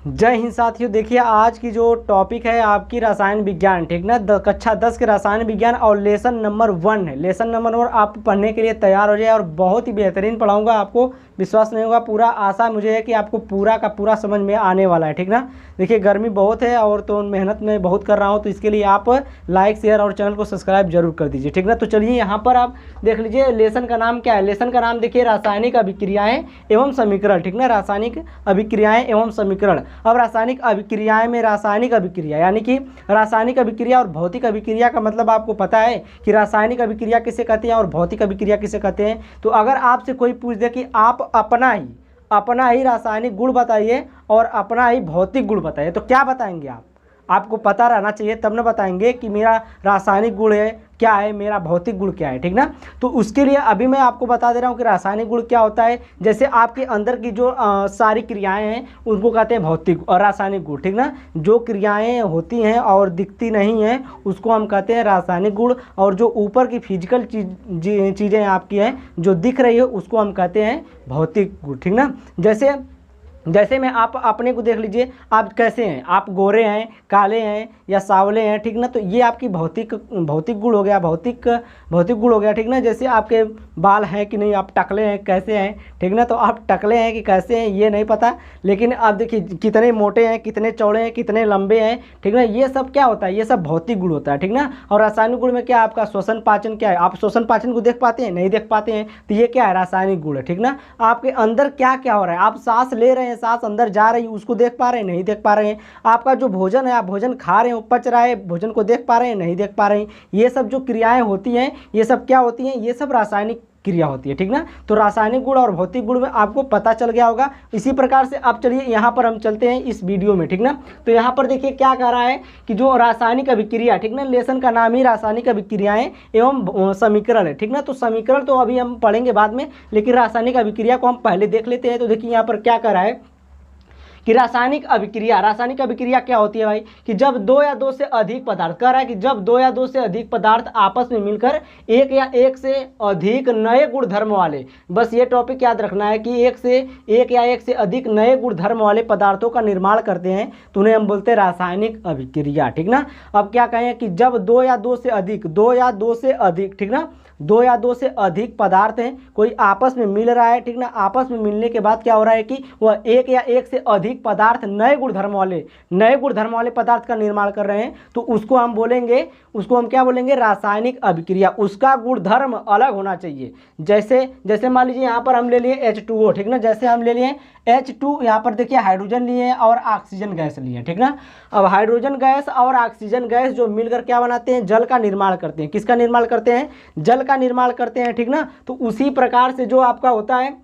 जय हिंद साथियों। देखिए आज की जो टॉपिक है आपकी रसायन विज्ञान, ठीक ना। कक्षा 10 के रसायन विज्ञान और लेसन नंबर 1 है। लेसन नंबर 1 आप पढ़ने के लिए तैयार हो जाए और बहुत ही बेहतरीन पढ़ाऊंगा। आपको विश्वास नहीं होगा, पूरा आशा मुझे है कि आपको पूरा का पूरा समझ में आने वाला है, ठीक ना। देखिए गर्मी बहुत है और तो मेहनत मैं बहुत कर रहा हूँ, तो इसके लिए आप लाइक शेयर और चैनल को सब्सक्राइब जरूर कर दीजिए, ठीक ना। तो चलिए यहाँ पर आप देख लीजिए लेसन का नाम क्या है। लेसन का नाम देखिए रासायनिक अभिक्रियाएं एवं समीकरण, ठीक ना। रासायनिक अभिक्रियाएं एवं समीकरण। अब रासायनिक अभिक्रियाएं में रासायनिक अभिक्रिया यानी कि रासायनिक अभिक्रिया और भौतिक अभिक्रिया का मतलब आपको पता है कि रासायनिक अभिक्रिया किसे कहते हैं और भौतिक अभिक्रिया किसे कहते हैं। तो अगर आपसे कोई पूछ दे कि आप अपना ही रासायनिक गुण बताइए और अपना ही भौतिक गुण बताइए, तो क्या बताएंगे आप? आपको पता रहना चाहिए, तब न बताएंगे कि मेरा रासायनिक गुण है क्या है, मेरा भौतिक गुण क्या है, ठीक ना। तो उसके लिए अभी मैं आपको बता दे रहा हूँ कि रासायनिक गुण क्या होता है। जैसे आपके अंदर की जो सारी क्रियाएं हैं उनको कहते हैं भौतिक और रासायनिक गुण, ठीक ना। जो क्रियाएं होती हैं और दिखती नहीं हैं उसको हम कहते हैं रासायनिक गुण, और जो ऊपर की फिजिकल चीज़ें आपकी हैं जो दिख रही है उसको हम कहते हैं भौतिक गुण, ठीक ना। जैसे में आप अपने को देख लीजिए, आप कैसे हैं, आप गोरे हैं, काले हैं या सांवले हैं, ठीक ना। तो ये आपकी भौतिक गुण हो गया, भौतिक गुण हो गया, ठीक ना। जैसे आपके बाल हैं कि नहीं, आप टकले हैं कैसे हैं, ठीक ना। तो आप टकले हैं कि कैसे हैं ये नहीं पता, लेकिन आप देखिए कितने मोटे हैं, कितने चौड़े हैं, कितने लंबे हैं, ठीक ना। ये सब क्या होता है, ये सब भौतिक गुण होता है, ठीक ना। और रासायनिक गुण में क्या आपका श्वसन पाचन क्या है, आप श्वसन पाचन को देख पाते हैं, नहीं देख पाते हैं, तो ये क्या है, रासायनिक गुण है, ठीक ना। आपके अंदर क्या क्या हो रहा है, आप सांस ले रहे हैं, सांस अंदर जा रही है, उसको देख पा रहे हैं, नहीं देख पा रहे हैं। आपका जो भोजन है, आप भोजन खा रहे हैं, पच रहा है, भोजन को देख पा रहे हैं, नहीं देख पा रहे हैं। ये सब जो क्रियाएं होती हैं ये सब क्या होती हैं, ये सब रासायनिक क्रिया होती है, ठीक ना। तो रासायनिक गुण और भौतिक गुण में आपको पता चल गया होगा। इसी प्रकार से अब चलिए यहाँ पर हम चलते हैं इस वीडियो में, ठीक ना। तो यहाँ पर देखिए क्या कह रहा है कि जो रासायनिक अभिक्रिया, ठीक ना, लेसन का नाम ही रासायनिक अभिक्रियाएं एवं समीकरण है, ठीक ना। तो समीकरण तो अभी हम पढ़ेंगे बाद में, लेकिन रासायनिक अभिक्रिया को हम पहले देख लेते हैं। तो देखिए यहाँ पर क्या कह रहा है कि रासायनिक अभिक्रिया क्या होती है भाई, कि जब दो या दो से अधिक पदार्थ, कह रहा है कि जब दो या दो से अधिक पदार्थ आपस में मिलकर एक या एक से अधिक नए गुणधर्म वाले, बस ये टॉपिक याद रखना है कि एक या एक से अधिक नए गुणधर्म वाले पदार्थों का निर्माण करते हैं, तो उन्हें हम बोलते हैं रासायनिक अभिक्रिया, ठीक ना। अब क्या कहें कि जब दो या दो से अधिक, ठीक ना, दो या दो से अधिक पदार्थ हैं, कोई आपस में मिल रहा है, ठीक ना। आपस में मिलने के बाद क्या हो रहा है कि वह एक या एक से अधिक पदार्थ नए गुणधर्म वाले पदार्थ का निर्माण कर रहे हैं, तो उसको हम क्या बोलेंगे, रासायनिक अभिक्रिया। उसका गुणधर्म अलग होना चाहिए। जैसे मान लीजिए यहाँ पर हम ले लिए H2O, ठीक ना। जैसे हम ले लिए H2, यहाँ पर देखिए हाइड्रोजन लिए और ऑक्सीजन गैस लिए, ठीक ना। अब हाइड्रोजन गैस और ऑक्सीजन गैस जो मिलकर क्या बनाते हैं, जल का निर्माण करते हैं। किसका निर्माण करते हैं, जल का निर्माण करते हैं, ठीक ना। तो उसी प्रकार से जो आपका होता है,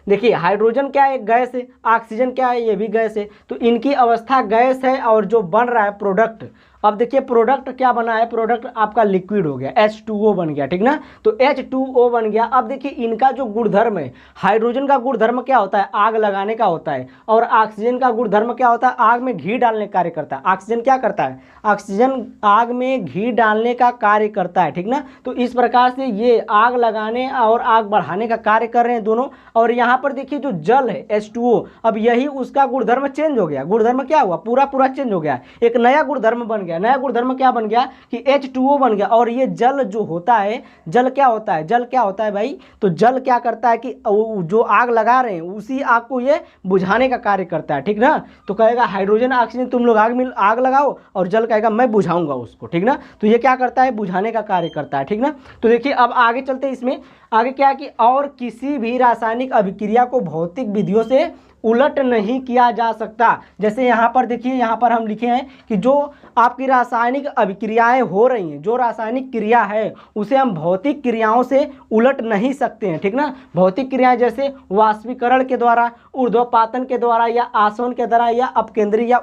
देखिए हाइड्रोजन क्या है, गैस है, ऑक्सीजन क्या है, ये भी गैस है। तो इनकी अवस्था गैस है और जो बन रहा है प्रोडक्ट, अब देखिए प्रोडक्ट क्या बना है, प्रोडक्ट आपका लिक्विड हो गया, H2O बन गया, ठीक ना। तो H2O बन गया। अब देखिए इनका जो गुणधर्म है, हाइड्रोजन का गुणधर्म क्या होता है, आग लगाने का होता है, और ऑक्सीजन का गुणधर्म क्या होता है, आग में घी डालने का कार्य करता है। ऑक्सीजन क्या करता है, ऑक्सीजन आग में घी डालने का कार्य करता है, ठीक ना। तो इस प्रकार से ये आग लगाने और आग बढ़ाने का कार्य कर रहे हैं दोनों। और यहाँ पर देखिए जो जल है H2O, अब यही उसका गुणधर्म चेंज हो गया, गुणधर्म क्या हुआ, पूरा चेंज हो गया, एक नया गुणधर्म बन गया। नया गुणधर्म क्या बन गया कि H2O बन गया। और ये जल जो होता है, जल क्या होता है भाई, तो जल क्या करता है कि जो आग लगा रहे हैं उसी आग को ये बुझाने का कार्य करता है, ठीक ना। तो कहेगा हाइड्रोजन ऑक्सीजन तुम लोग आग लगाओ, और जल कहेगा मैं बुझाऊंगा उसको, ठीक ना। तो ये क्या करता है, बुझाने का कार्य करता है, ठीक ना। तो देखिए अब आगे चलते हैं, इसमें आगे क्या है कि और किसी भी रासायनिक अभिक्रिया को भौतिक विधियों से उलट नहीं किया जा सकता। जैसे यहाँ पर देखिए, यहाँ पर हम लिखे हैं कि जो आपकी रासायनिक अभिक्रियाएं हो रही हैं, जो रासायनिक क्रिया है उसे हम भौतिक क्रियाओं से उलट नहीं सकते हैं, ठीक ना। भौतिक क्रियाएं जैसे वाष्पीकरण के द्वारा, ऊर्ध्वपातन के द्वारा, या आसवन के द्वारा, या अपकेंद्री या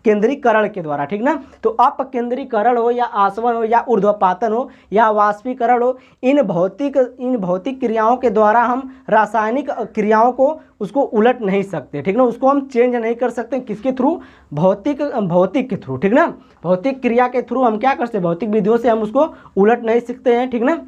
केंद्रीकरण के द्वारा, ठीक ना। तो अपकेंद्रीकरण हो या आसवन हो या ऊर्ध्वपातन हो या वाष्पीकरण हो, इन भौतिक क्रियाओं के द्वारा हम रासायनिक क्रियाओं को उसको उलट नहीं सकते, ठीक ना। उसको हम चेंज नहीं कर सकते, किसके थ्रू, भौतिक के थ्रू, ठीक ना। भौतिक क्रिया के थ्रू हम क्या कर सकते हैं, भौतिक विधियों से हम उसको उलट नहीं सकते हैं, ठीक ना।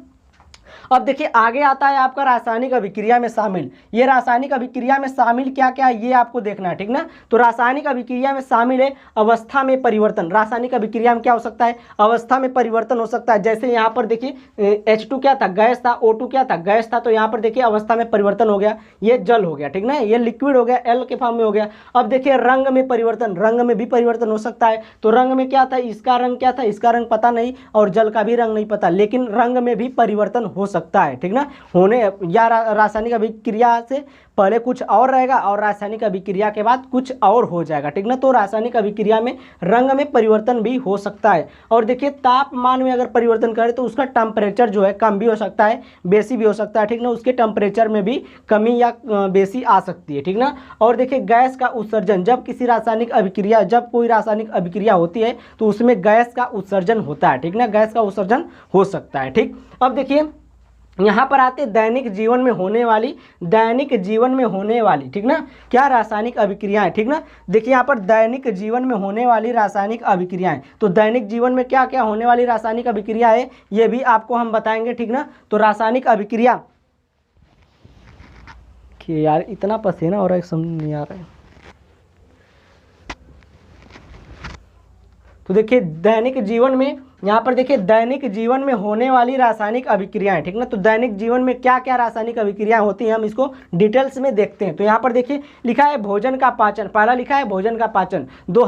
अब देखिए आगे आता है आपका रासायनिक अभिक्रिया में शामिल। ये रासायनिक अभिक्रिया में शामिल क्या क्या है ये आपको देखना है, ठीक ना। तो रासायनिक अभिक्रिया में शामिल है अवस्था में परिवर्तन। रासायनिक अभिक्रिया में क्या हो सकता है, अवस्था में परिवर्तन हो सकता है। जैसे यहाँ पर देखिए H2 क्या था, गैस था, O2 क्या था, गैस था, तो यहाँ पर देखिए अवस्था में परिवर्तन हो गया, ये जल हो गया, ठीक ना, ये लिक्विड हो गया, L के फॉर्म में हो गया। अब देखिए रंग में परिवर्तन, रंग में भी परिवर्तन हो सकता है। तो रंग में क्या था, इसका रंग क्या था, इसका रंग पता नहीं, और जल का भी रंग नहीं पता, लेकिन रंग में भी परिवर्तन हो सकता है, ठीक ना। होने या रासायनिक अभिक्रिया से पहले कुछ और रहेगा और रासायनिक अभिक्रिया के बाद कुछ और हो जाएगा, ठीक ना। तो रासायनिक अभिक्रिया में रंग में परिवर्तन भी हो सकता है। और देखिए तापमान में अगर परिवर्तन करें तो उसका टेम्परेचर जो है कम भी हो सकता है, बेसी भी हो सकता है, ठीक ना। उसके टेम्परेचर में भी कमी या बेसी आ सकती है, ठीक ना। और देखिए गैस का उत्सर्जन, जब किसी रासायनिक अभिक्रिया, जब कोई रासायनिक अभिक्रिया होती है तो उसमें गैस का उत्सर्जन होता है, ठीक ना, गैस का उत्सर्जन हो सकता है, ठीक। अब देखिए यहाँ पर आते दैनिक जीवन में होने वाली, दैनिक जीवन में होने वाली, ठीक ना, क्या रासायनिक अभिक्रियाएं, ठीक ना। देखिए यहाँ पर दैनिक जीवन में होने वाली रासायनिक अभिक्रियाएं, तो दैनिक जीवन में क्या क्या होने वाली रासायनिक अभिक्रिया है ये भी आपको हम बताएंगे, ठीक ना। तो रासायनिक अभिक्रिया, यार इतना पसीना हो रहा है समझ नहीं आ रहा है। तो देखिए दैनिक जीवन में, यहाँ पर देखिए दैनिक जीवन में होने वाली रासायनिक अभिक्रियाएं, ठीक ना। तो दैनिक जीवन में क्या क्या रासायनिक अभिक्रियाएं होती हैं हम इसको डिटेल्स में देखते हैं। तो यहाँ पर देखिए लिखा है भोजन का पाचन, पहला लिखा है भोजन का पाचन। जो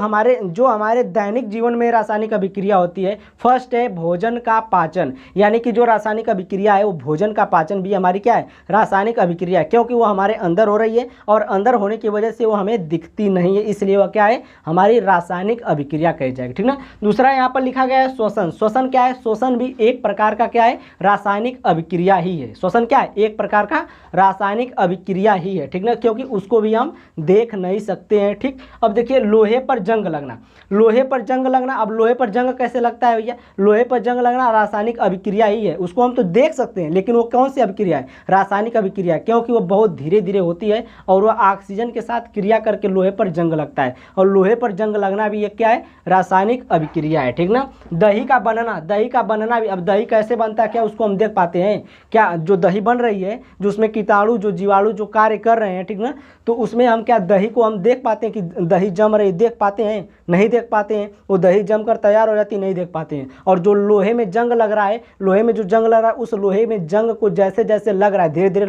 हमारे दैनिक जीवन में रासायनिक अभिक्रिया होती है, फर्स्ट है भोजन का पाचन, यानी कि जो रासायनिक अभिक्रिया है वो भोजन का पाचन भी हमारी क्या है, रासायनिक अभिक्रिया है, क्योंकि वो हमारे अंदर हो रही है और अंदर होने की वजह से वो हमें दिखती नहीं है, इसलिए वह क्या है, हमारी रासायनिक अभिक्रिया कही जाएगी, ठीक ना। दूसरा यहाँ पर लिखा गया है श्वसन। श्वसन क्या है, श्वसन भी एक प्रकार का क्या है, रासायनिक अभिक्रिया ही है। श्वसन क्या है, एक प्रकार का रासायनिक अभिक्रिया ही है, ठीक ना, क्योंकि उसको भी हम देख नहीं सकते हैं, ठीक। अब देखिए लोहे पर जंग लगना, लोहे पर जंग लगना, अब लोहे पर जंग कैसे लगता है भैया, लोहे पर जंग लगना रासायनिक अभिक्रिया ही है, उसको हम तो देख सकते हैं, लेकिन वो कौन सी अभिक्रिया है, रासायनिक अभिक्रिया, क्योंकि वो बहुत धीरे धीरे होती है और वह ऑक्सीजन के साथ क्रिया करके लोहे पर जंग लगता है, और लोहे पर जंग लगना भी ये क्या है, रासायनिक अभिक्रिया है, ठीक ना। दही का बनना, दही का बनना भी, अब दही कैसे बनता है क्या उसको हम देख पाते हैं क्या, जो दही बन रही है, जो उसमें कीटाणु, जो जीवाणु जो कार्य कर रहे हैं, ठीक ना, तो उसमें हम क्या दही को हम देख पाते हैं कि दही जम रही, देख पाते हैं, नहीं देख पाते हैं, वो दही जमकर तैयार हो जाती, नहीं देख पाते हैं। और जो लोहे में जंग लग रहा है, लोहे में जो जंग लग रहा है, उस लोहे में जंग को जैसे जैसे लग रहा है, धीरे धीरे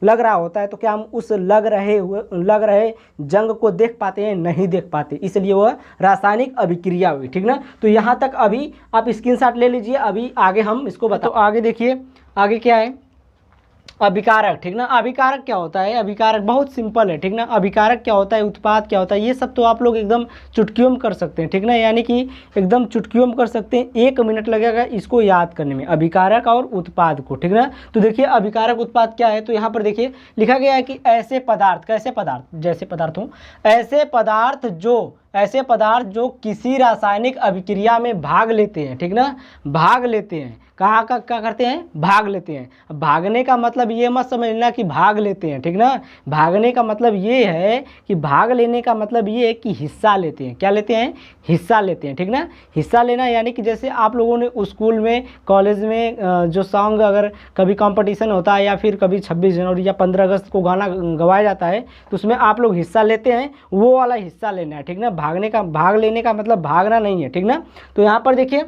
लग रहा होता है, तो क्या हम उस लग रहे जंग को देख पाते हैं, नहीं देख पाते, इसलिए वह रासायनिक अभिक्रिया हुई, ठीक ना। तो यहाँ तक अभी आप स्क्रीनशॉट ले लीजिए, अभी आगे हम इसको बताओ। तो आगे देखिए आगे क्या है, अभिकारक, ठीक ना। अभिकारक क्या होता है, अभिकारक बहुत सिंपल है, ठीक ना। अभिकारक क्या होता है, उत्पाद क्या होता है, ये सब तो आप लोग एकदम चुटकियों में कर सकते हैं, ठीक ना, यानी कि एकदम चुटकियों में कर सकते हैं, 1 मिनट लगेगा इसको याद करने में, अभिकारक और उत्पाद को, ठीक ना। तो देखिए अभिकारक उत्पाद क्या है, तो यहाँ पर देखिए लिखा गया है कि ऐसे पदार्थ, कैसे पदार्थ, जैसे पदार्थ हो, ऐसे पदार्थ जो किसी रासायनिक अभिक्रिया में भाग लेते हैं, ठीक ना, भाग लेते हैं, कहाँ का क्या करते हैं, भाग लेते हैं। अब भागने का मतलब ये मत समझना कि भाग लेते हैं, ठीक ना, भागने का मतलब ये है कि भाग लेने का मतलब ये है कि हिस्सा लेते हैं, क्या लेते हैं, हिस्सा लेते हैं, ठीक ना। हिस्सा लेना यानी कि जैसे आप लोगों ने स्कूल में, कॉलेज में जो सॉन्ग अगर कभी कंपटीशन होता है या फिर कभी 26 जनवरी या 15 अगस्त को गाना गवाया जाता है तो उसमें आप लोग हिस्सा लेते हैं, वो वाला हिस्सा लेना है, ठीक ना। भाग लेने का मतलब भागना नहीं है, ठीक ना। तो यहाँ पर देखिए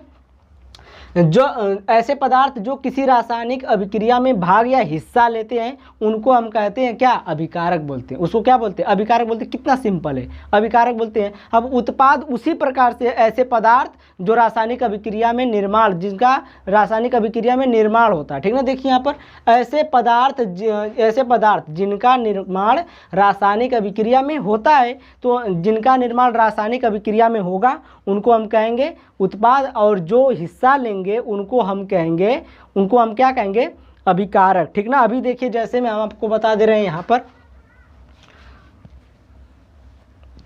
जो ऐसे पदार्थ जो किसी रासायनिक अभिक्रिया में भाग या हिस्सा लेते हैं उनको हम कहते हैं क्या, अभिकारक बोलते हैं, उसको क्या बोलते हैं, अभिकारक बोलते हैं। कितना सिंपल है, अभिकारक बोलते हैं। अब उत्पाद उसी प्रकार से ऐसे पदार्थ जो रासायनिक अभिक्रिया में निर्माण, जिनका रासायनिक अभिक्रिया में निर्माण होता है, ठीक ना। देखिए यहाँ पर ऐसे पदार्थ जिनका निर्माण रासायनिक अभिक्रिया में होता है, तो जिनका निर्माण रासायनिक अभिक्रिया में होगा उनको हम कहेंगे उत्पाद, और जो हिस्सा लेंगे उनको हम क्या कहेंगे, अभिकारक, ठीक ना। अभी देखिए जैसे मैं हम आपको बता दे रहे हैं यहाँ पर,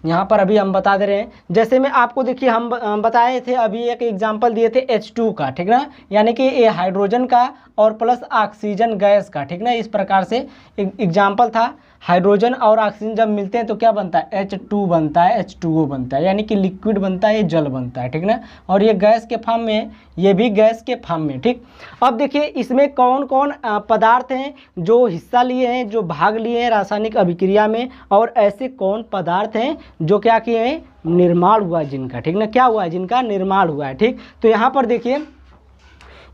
यहाँ पर अभी हम बता दे रहे हैं, जैसे मैं आपको देखिए हम बताए थे अभी एक एग्जांपल दिए थे H2 का, ठीक ना, यानी कि ये हाइड्रोजन का और प्लस ऑक्सीजन गैस का, ठीक ना। इस प्रकार से एग्जांपल था, हाइड्रोजन और ऑक्सीजन जब मिलते हैं तो क्या बनता है, H2 बनता है, H2O बनता है, यानी कि लिक्विड बनता है, ये जल बनता है, ठीक ना। और ये गैस के फॉर्म में है, ये भी गैस के फॉर्म में, ठीक। अब देखिए इसमें कौन कौन पदार्थ हैं जो हिस्सा लिए हैं, जो भाग लिए हैं रासायनिक अभिक्रिया में, और ऐसे कौन पदार्थ हैं जो क्या किए हैं, निर्माण हुआ है जिनका, ठीक ना, क्या हुआ है, जिनका निर्माण हुआ है, ठीक। तो यहाँ पर देखिए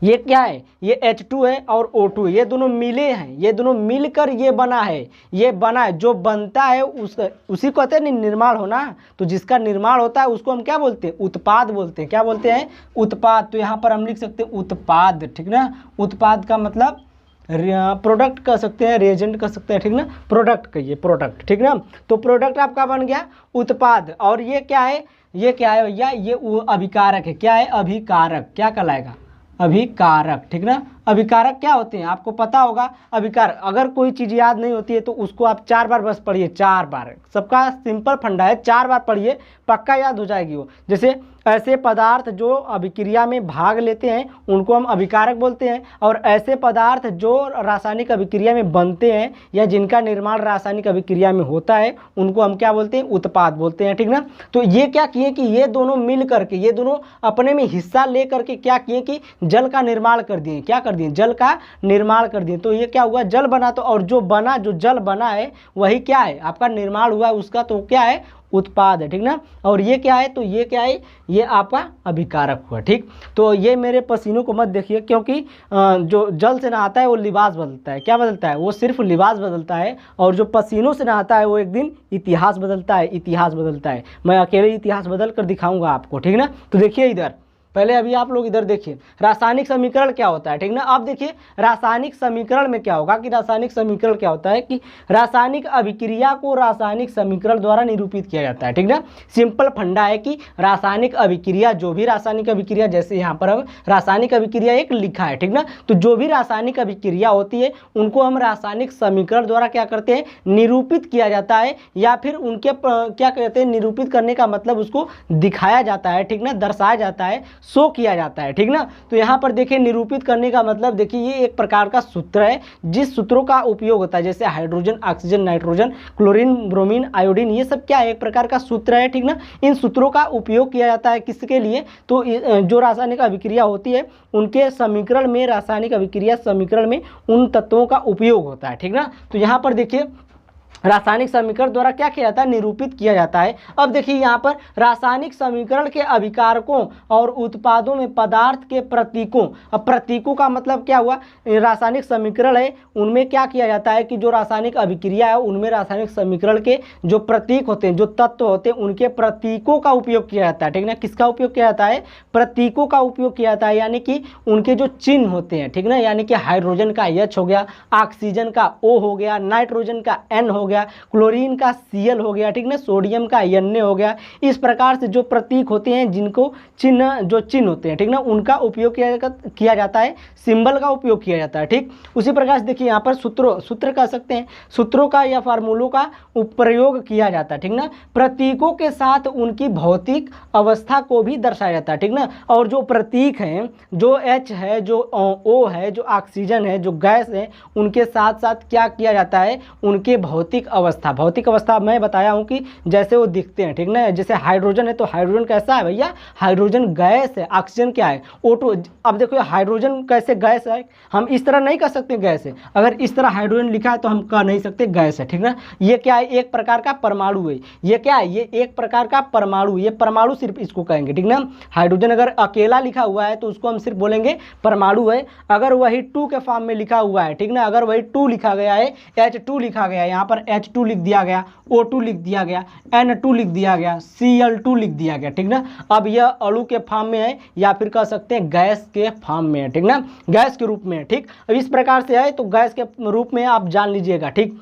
ये क्या है, ये H2 है और O2, ये दोनों मिले हैं, ये दोनों मिलकर ये बना है, ये बना है, जो बनता है उसी को कहते हैं निर्माण होना। तो जिसका निर्माण होता है उसको हम क्या बोलते हैं, उत्पाद बोलते हैं, क्या बोलते हैं, उत्पाद। तो यहाँ पर हम लिख सकते हैं उत्पाद, ठीक ना। उत्पाद का मतलब प्रोडक्ट कह सकते हैं, रिएजेंट कह सकते हैं, ठीक ना, प्रोडक्ट कहिए, प्रोडक्ट, ठीक ना। तो प्रोडक्ट आपका बन गया उत्पाद। और ये क्या है, ये क्या है भैया, ये अभिकारक है, क्या है, अभिकारक, क्या कहलाएगा, अभिकारक, ठीक ना। अभिकारक क्या होते हैं आपको पता होगा, अभिकारक, अगर कोई चीज़ याद नहीं होती है तो उसको आप 4 बार बस पढ़िए, 4 बार, सबका सिंपल फंडा है, 4 बार पढ़िए, पक्का याद हो जाएगी वो। जैसे ऐसे पदार्थ जो अभिक्रिया में भाग लेते हैं उनको हम अभिकारक बोलते हैं, और ऐसे पदार्थ जो रासायनिक अभिक्रिया में बनते हैं या जिनका निर्माण रासायनिक अभिक्रिया में होता है उनको हम क्या बोलते हैं, उत्पाद बोलते हैं, ठीक ना। तो ये क्या किए कि ये दोनों मिल करके, ये दोनों अपने में हिस्सा ले करके क्या किए कि जल का निर्माण कर दिए, क्या कर दिए, जल का निर्माण कर दिए। तो ये क्या हुआ, जल बना। तो और जो बना, जो जल बना है वही क्या है, आपका निर्माण हुआ है उसका, तो क्या है, उत्पाद है, ठीक ना। और ये क्या है, तो ये क्या है, ये आपका अभिकारक हुआ, ठीक। तो ये मेरे पसीनों को मत देखिए, क्योंकि जो जल से नहाता है वो लिबास बदलता है, क्या बदलता है, वो सिर्फ लिबास बदलता है, और जो पसीनों से नहाता है वो एक दिन इतिहास बदलता है, इतिहास बदलता है। मैं अकेले इतिहास बदल कर दिखाऊंगा आपको, ठीक ना। तो देखिए इधर पहले अभी आप लोग इधर देखिए रासायनिक समीकरण क्या होता है, ठीक ना। आप देखिए रासायनिक समीकरण में क्या होगा कि रासायनिक समीकरण क्या होता है कि रासायनिक अभिक्रिया को रासायनिक समीकरण द्वारा निरूपित किया जाता है, ठीक ना। सिंपल फंडा है कि रासायनिक अभिक्रिया, जो भी रासायनिक अभिक्रिया, जैसे यहाँ पर हम रासायनिक अभिक्रिया एक लिखा है, ठीक ना। तो जो भी रासायनिक अभिक्रिया होती है उनको हम रासायनिक समीकरण द्वारा क्या करते हैं, निरूपित किया जाता है, या फिर उनके क्या कहते हैं, निरूपित करने का मतलब उसको दिखाया जाता है, ठीक ना, दर्शाया जाता है, शो किया जाता है, ठीक ना। तो यहाँ पर देखिए निरूपित करने का मतलब देखिए ये एक प्रकार का सूत्र है, जिस सूत्रों का उपयोग होता है, जैसे hydrogen, oxygen, nitrogen, chlorine, bromine, iodine, ये सब क्या है, एक प्रकार का सूत्र है, ठीक ना। इन सूत्रों का उपयोग किया जाता है किसके लिए, तो जो रासायनिक अभिक्रिया होती है उनके समीकरण में, रासायनिक अभिक्रिया समीकरण में उन तत्वों का उपयोग होता है, ठीक ना। तो यहाँ पर देखिए रासायनिक समीकरण द्वारा क्या किया जाता है, निरूपित किया जाता है। अब देखिए यहाँ पर रासायनिक समीकरण के अभिकारकों और उत्पादों में पदार्थ के प्रतीकों, अब प्रतीकों का मतलब क्या हुआ, रासायनिक समीकरण है उनमें क्या किया जाता है कि जो रासायनिक अभिक्रिया है उनमें रासायनिक समीकरण के जो प्रतीक होते हैं, जो तत्व होते हैं, उनके प्रतीकों का उपयोग किया जाता है, ठीक ना। किसका उपयोग किया जाता है, प्रतीकों का उपयोग किया जाता है, यानी कि उनके जो चिन्ह होते हैं, ठीक ना, यानी कि हाइड्रोजन का H हो गया, ऑक्सीजन का O हो गया, नाइट्रोजन का N हो गया, क्लोरीन का Cl हो गया, ठीक ना, सोडियम का Na हो गया। इस प्रकार से जो प्रतीक होते हैं, जिनको चिन्ह, जो चिन्ह होते हैं, ठीक ना, उनका उपयोग किया जाता है, सिंबल का उपयोग किया जाता है, ठीक। उसी प्रकार से देखिए यहाँ पर सूत्र कह सकते हैं, सूत्रों का या फार्मूलों का प्रयोग किया जाता है, ठीक ना। प्रतीकों के साथ उनकी भौतिक अवस्था को भी दर्शाया जाता है, ठीक ना। और जो प्रतीक हैं, जो H है, जो O है, जो ऑक्सीजन है, जो गैस है, उनके साथ साथ क्या किया जाता है, उनके भौतिक अवस्था मैं बताया हूँ कि जैसे वो दिखते हैं, ठीक ना। जैसे हाइड्रोजन है तो हाइड्रोजन कैसा है भैया, हाइड्रोजन गैस है, ऑक्सीजन क्या है, O2। अब देखो हाइड्रोजन कैसे गैस है, हम इस तरह नहीं कह सकते गैस है, अगर इस तरह हाइड्रोजन लिखा है तो हम कह नहीं सकते गैस है, ठीक ना। ये क्या है, एक प्रकार का परमाणु है, ये क्या है, ये एक प्रकार का परमाणु, ये परमाणु सिर्फ इसको कहेंगे, ठीक ना। हाइड्रोजन अगर अकेला लिखा हुआ है तो उसको हम सिर्फ बोलेंगे परमाणु है। अगर वही 2 के फॉर्म में लिखा हुआ है, ठीक ना, अगर वही 2 लिखा गया है, H2 लिखा गया है, यहाँ पर H2 लिख दिया गया, O2 लिख दिया गया, N2 लिख दिया गया, Cl2 लिख दिया गया, ठीक ना। अब यह अणु के फॉर्म में है या फिर कह सकते हैं गैस के फॉर्म में है, ठीक ना, गैस के रूप में है, ठीक। अब इस प्रकार से है तो गैस के रूप में आप जान लीजिएगा, ठीक।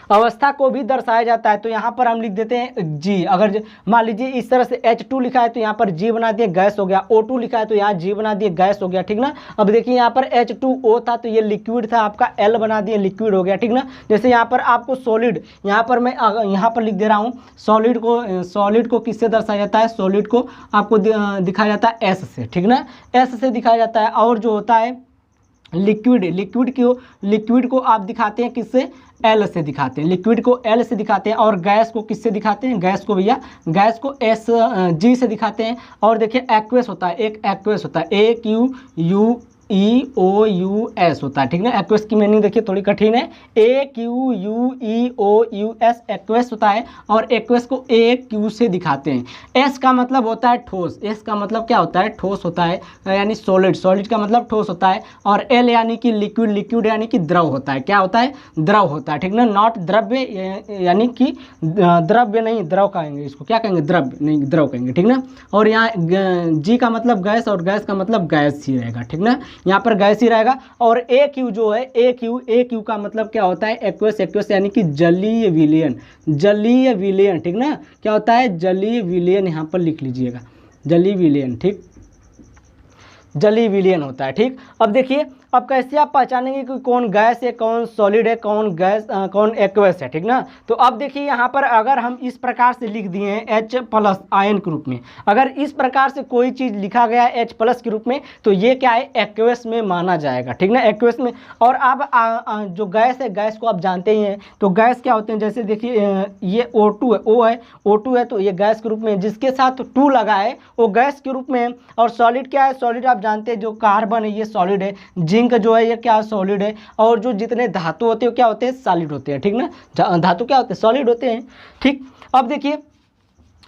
अवस्था को भी दर्शाया जाता है। तो यहाँ पर हम लिख देते हैं जी। अगर मान लीजिए इस तरह से H2 लिखा है तो यहाँ पर जी बना दिए गैस हो गया, O2 लिखा है तो यहाँ जी बना दिए गैस हो गया, ठीक ना। अब देखिए यहाँ पर H2O था तो ये लिक्विड था आपका, L बना दिए लिक्विड हो गया, ठीक ना। जैसे यहाँ पर आपको सॉलिड, यहाँ पर मैं यहाँ पर लिख दे रहा हूँ सॉलिड को किससे दर्शाया जाता है, सॉलिड को आपको दिखाया जाता है S से, ठीक ना, S से दिखाया जाता है। और जो होता है लिक्विड को आप दिखाते हैं किससे, L से दिखाते हैं, लिक्विड को L से दिखाते हैं। और गैस को किससे दिखाते हैं, गैस को भैया गैस को G से दिखाते हैं। और देखिए एक्वेस होता है, एक एक्वेस होता है AQUEOUS होता है, ठीक ना। एक्वेस की मीनिंग देखिए थोड़ी कठिन है, AQUEOUS एक्वेस होता है। और एक्वेस को AQ से दिखाते हैं। S का मतलब होता है ठोस, S का मतलब क्या होता है, ठोस होता है, यानी सॉलिड का मतलब ठोस होता है। और L यानी कि लिक्विड यानी कि द्रव होता है, क्या होता है, द्रव होता है, ठीक ना। नॉट द्रव्य, यानी कि द्रव्य नहीं, द्रव कहेंगे इसको, क्या कहेंगे, द्रव्य नहीं द्रव कहेंगे, ठीक ना। और यहाँ G का मतलब गैस, और गैस का मतलब गैस ही रहेगा, ठीक ना, यहाँ पर गैस ही रहेगा। और AQ जो है, AQ का मतलब क्या होता है, एक्वस यानी कि जलीय विलयन, ठीक ना। क्या होता है, जलीय विलयन, यहाँ पर लिख लीजिएगा जलीय विलयन, ठीक, जलीय विलयन होता है, ठीक। अब देखिए अब कैसे आप पहचानेंगे कि कौन गैस है, कौन सॉलिड है, कौन एक्वस है, ठीक ना। तो अब देखिए यहाँ पर अगर हम इस प्रकार से लिख दिए हैं H+ आयन के रूप में, अगर इस प्रकार से कोई चीज़ लिखा गया है H+ के रूप में तो ये क्या है, एक्वस में माना जाएगा, ठीक ना, एक्वस में। और अब जो गैस है, गैस को आप जानते ही हैं, तो गैस क्या होते हैं, जैसे देखिए ये O2 है तो ये गैस के रूप में, जिसके साथ 2 लगा है वो गैस के रूप में है। और सॉलिड क्या है, सॉलिड आप जानते हैं जो कार्बन है ये सॉलिड है, जिंक जो है ये क्या सॉलिड है। और जो जितने धातु होते हैं क्या होते हैं, सॉलिड होते हैं, ठीक ना, धातु क्या होते हैं, सॉलिड होते हैं, ठीक। अब देखिए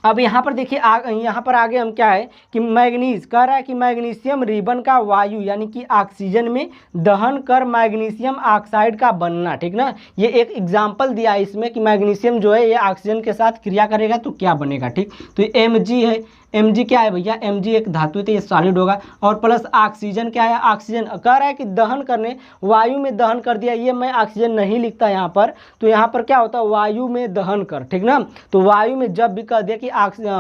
अब यहाँ पर देखिए यहाँ पर आगे हम क्या है कि मैग्नीज कह रहा है कि मैग्नीशियम रिबन का वायु यानी कि ऑक्सीजन में दहन कर मैग्नीशियम ऑक्साइड का बनना, ठीक ना। ये एक एग्जाम्पल दिया है इसमें कि मैग्नीशियम जो है ये ऑक्सीजन के साथ क्रिया करेगा तो क्या बनेगा, ठीक। तो ये Mg है, Mg क्या है भैया, Mg एक धातु है तो ये सॉलिड होगा। और प्लस ऑक्सीजन क्या है, ऑक्सीजन कह रहा है कि दहन करने, वायु में दहन कर दिया, ये मैं ऑक्सीजन नहीं लिखता यहाँ पर, तो यहाँ पर क्या होता है, वायु में दहन कर, ठीक ना। तो वायु में जब भी कह दिया कि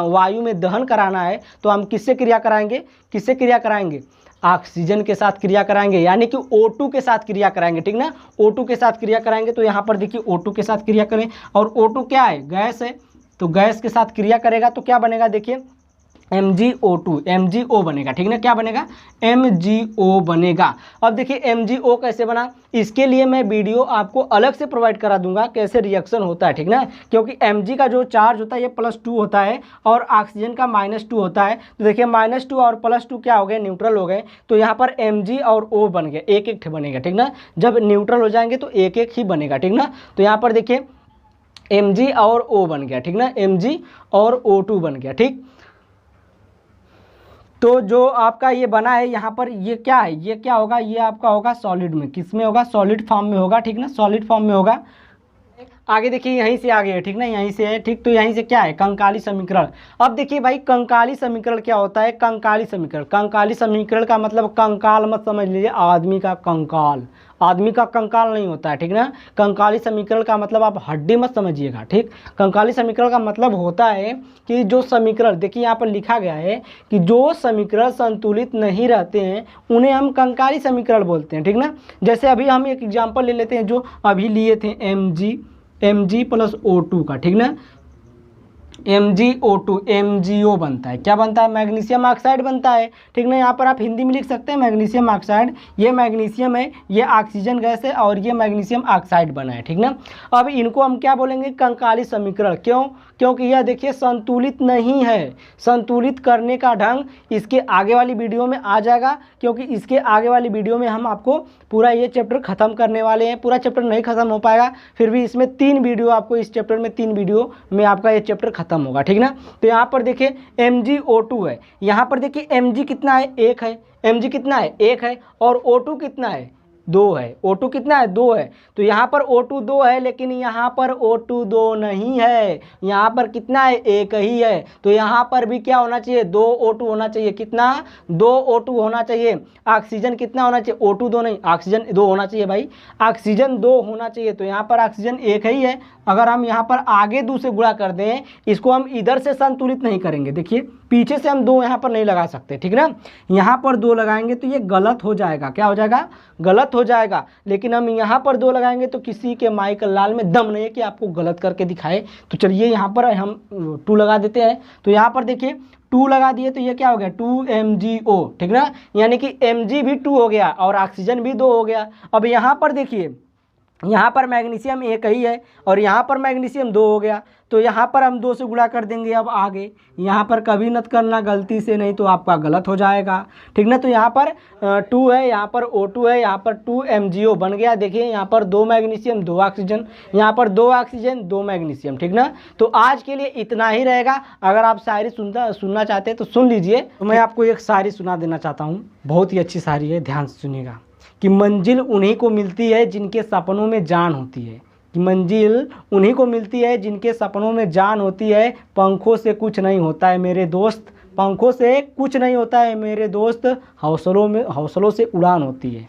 वायु में दहन कराना है तो हम किससे क्रिया कराएंगे, ऑक्सीजन के साथ क्रिया कराएंगे, यानी कि O2 के साथ क्रिया कराएंगे, ठीक ना, O2 के साथ क्रिया कराएंगे। तो यहाँ पर देखिए O2 के साथ क्रिया करें, और O2 क्या है, गैस है, तो गैस के साथ क्रिया करेगा तो क्या बनेगा, देखिए MgO बनेगा, ठीक ना, क्या बनेगा, MgO बनेगा। अब देखिए MgO कैसे बना, इसके लिए मैं वीडियो आपको अलग से प्रोवाइड करा दूंगा कैसे रिएक्शन होता है, ठीक ना। क्योंकि Mg का जो चार्ज होता है ये +2 होता है और ऑक्सीजन का -2 होता है। तो देखिए -2 और +2 क्या हो गए, न्यूट्रल हो गए। तो यहाँ पर Mg और O बन गए, एक बनेगा, ठीक ना। जब न्यूट्रल हो जाएंगे तो एक ही बनेगा, ठीक ना। तो यहाँ पर देखिए Mg और O बन गया, ठीक ना, Mg और O2 बन गया, ठीक। तो जो आपका ये बना है यहाँ पर ये क्या है, ये क्या होगा, ये आपका होगा सॉलिड में, किस में होगा, सॉलिड फॉर्म में होगा, ठीक ना, सॉलिड फॉर्म में होगा। आगे देखिए यहीं से आगे है, ठीक ना, यहीं से है, ठीक। तो यहीं से क्या है, कंकाली समीकरण। अब देखिए भाई कंकाली समीकरण क्या होता है, कंकाली समीकरण का मतलब कंकाल मत समझ लीजिए, आदमी का कंकाल नहीं होता है, ठीक ना। कंकाली समीकरण का मतलब आप हड्डी मत समझिएगा, ठीक। कंकाली समीकरण का मतलब होता है कि जो समीकरण, देखिए यहाँ पर लिखा गया है कि जो समीकरण संतुलित नहीं रहते हैं उन्हें हम कंकाली समीकरण बोलते हैं, ठीक ना। जैसे अभी हम एक एग्जाम्पल ले लेते हैं जो अभी लिए थे Mg + O2 का, ठीक ना, MgO2 MgO बनता है, क्या बनता है, मैग्नीशियम ऑक्साइड बनता है, ठीक ना। यहाँ पर आप हिंदी में लिख सकते हैं मैग्नीशियम ऑक्साइड, ये मैग्नीशियम है, ये ऑक्सीजन गैस है और ये मैग्नीशियम ऑक्साइड बना है, ठीक ना। अब इनको हम क्या बोलेंगे, कंकाली समीकरण। क्यों, क्योंकि यह देखिए संतुलित नहीं है। संतुलित करने का ढंग इसके आगे वाली वीडियो में आ जाएगा, क्योंकि इसके आगे वाली वीडियो में हम आपको पूरा ये चैप्टर ख़त्म करने वाले हैं। पूरा चैप्टर नहीं ख़त्म हो पाएगा, फिर भी इसमें 3 वीडियो आपको, इस चैप्टर में 3 वीडियो में आपका ये चैप्टर खत्म होगा, ठीक ना। तो यहाँ पर देखिए MgO2 है, यहाँ पर देखिए Mg कितना है, 1 है, Mg कितना है, 1 है, और O2 कितना है, 2 है, O2 कितना है 2 है, तो यहाँ पर O2 2 है, लेकिन यहाँ पर O2 2 नहीं है, यहाँ पर कितना है 1 ही है। तो यहाँ पर भी क्या होना चाहिए 2 O2 होना चाहिए, कितना 2 O2 होना चाहिए। ऑक्सीजन कितना होना चाहिए O2 2 नहीं, ऑक्सीजन 2 होना चाहिए भाई, ऑक्सीजन 2 होना चाहिए। तो यहाँ पर ऑक्सीजन 1 ही है। अगर हम यहाँ पर आगे 2 से गुणा कर दें, इसको हम इधर से संतुलित नहीं करेंगे, देखिए पीछे से हम 2 यहाँ पर नहीं लगा सकते, ठीक ना, यहाँ पर 2 लगाएंगे तो ये गलत हो जाएगा, क्या हो जाएगा गलत हो जाएगा। लेकिन हम यहाँ पर 2 लगाएंगे तो किसी के माइकल लाल में दम नहीं है कि आपको गलत करके दिखाए। तो चलिए यहाँ पर हम 2 लगा देते हैं। तो यहाँ पर देखिए 2 लगा दिए तो ये क्या हो गया 2MgO, ठीक ना, यानी कि Mg भी 2 हो गया और ऑक्सीजन भी 2 हो गया। अब यहाँ पर देखिए, यहाँ पर मैग्नीशियम 1 ही है और यहाँ पर मैग्नीशियम 2 हो गया, तो यहाँ पर हम 2 से गुणा कर देंगे। अब आगे यहाँ पर कभी मत करना गलती से, नहीं तो आपका गलत हो जाएगा, ठीक ना। तो यहाँ पर 2 है, यहाँ पर O2 है, यहाँ पर 2MgO बन गया। देखिए यहाँ पर 2 मैग्नीशियम 2 ऑक्सीजन, यहाँ पर 2 ऑक्सीजन 2 मैग्नीशियम, ठीक ना। तो आज के लिए इतना ही रहेगा। अगर आप शायरी सुनना चाहते हैं तो सुन लीजिए। तो मैं आपको एक शायरी सुना देना चाहता हूँ, बहुत ही अच्छी शायरी है, ध्यान से सुनिएगा। कि मंजिल उन्हीं को मिलती है जिनके सपनों में जान होती है, कि मंजिल उन्हीं को मिलती है जिनके सपनों में जान होती है। पंखों से कुछ नहीं होता है मेरे दोस्त, पंखों से कुछ नहीं होता है मेरे दोस्त, हौसलों से उड़ान होती है।